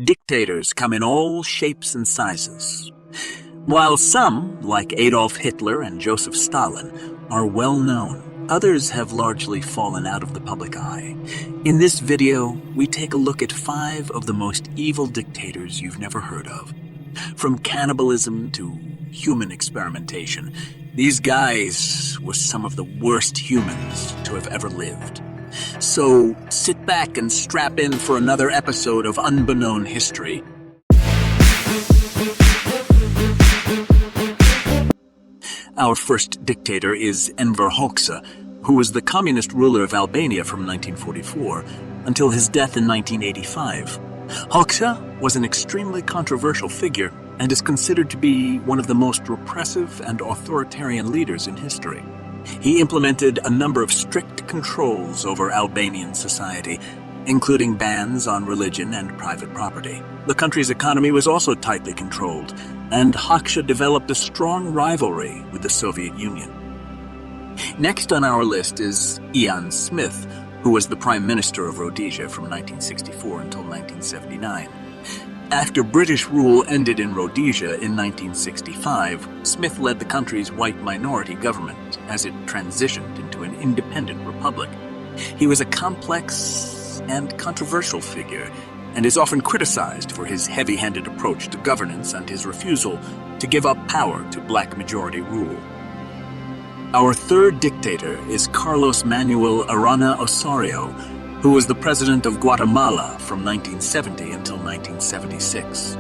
Dictators come in all shapes and sizes. While some, like Adolf Hitler and Joseph Stalin, are well known, others have largely fallen out of the public eye. In this video, we take a look at 5 of the most evil dictators you've never heard of. From cannibalism to human experimentation, these guys were some of the worst humans to have ever lived. So sit back and strap in for another episode of Unbeknown History. Our first dictator is Enver Hoxha, who was the communist ruler of Albania from 1944 until his death in 1985. Hoxha was an extremely controversial figure and is considered to be one of the most repressive and authoritarian leaders in history. He implemented a number of strict controls over Albanian society, including bans on religion and private property. The country's economy was also tightly controlled, and Hoxha developed a strong rivalry with the Soviet Union. Next on our list is Ian Smith, who was the Prime Minister of Rhodesia from 1964 until 1979. After British rule ended in Rhodesia in 1965, Smith led the country's white minority government as it transitioned into an independent republic. He was a complex and controversial figure, and is often criticized for his heavy-handed approach to governance and his refusal to give up power to black majority rule. Our third dictator is Carlos Manuel Arana Osorio, who was the president of Guatemala from 1970 until 1976.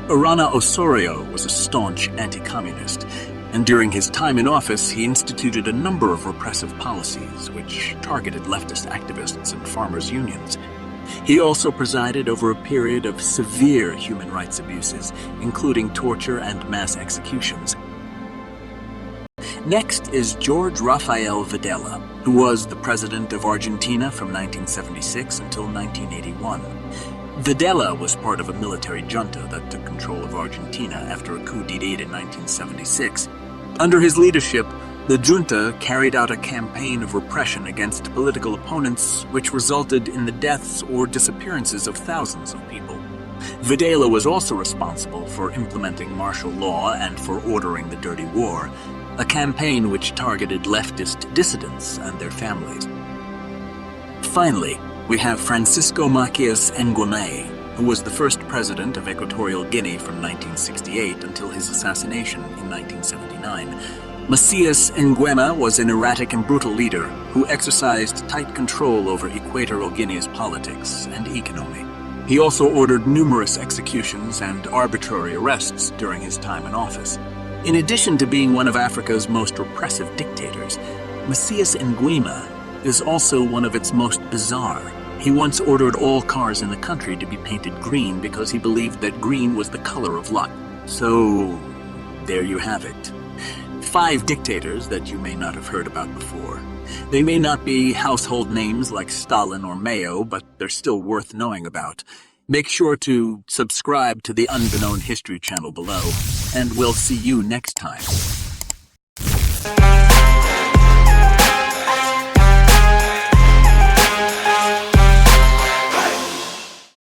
Arana Osorio was a staunch anti-communist, and during his time in office he instituted a number of repressive policies which targeted leftist activists and farmers' unions. He also presided over a period of severe human rights abuses, including torture and mass executions. Next is George Rafael Videla, who was the president of Argentina from 1976 until 1981. Videla was part of a military junta that took control of Argentina after a coup d'etat in 1976. Under his leadership, the junta carried out a campaign of repression against political opponents, which resulted in the deaths or disappearances of thousands of people. Videla was also responsible for implementing martial law and for ordering the Dirty War, a campaign which targeted leftist dissidents and their families. Finally, we have Francisco Macias Nguema, who was the first president of Equatorial Guinea from 1968 until his assassination in 1979. Macias Nguema was an erratic and brutal leader who exercised tight control over Equatorial Guinea's politics and economy. He also ordered numerous executions and arbitrary arrests during his time in office. In addition to being one of Africa's most repressive dictators, Macias Nguema is also one of its most bizarre. He once ordered all cars in the country to be painted green because he believed that green was the color of luck. So, there you have it. 5 dictators that you may not have heard about before. They may not be household names like Stalin or Mao, but they're still worth knowing about. Make sure to subscribe to the Unbeknown History channel below, and we'll see you next time.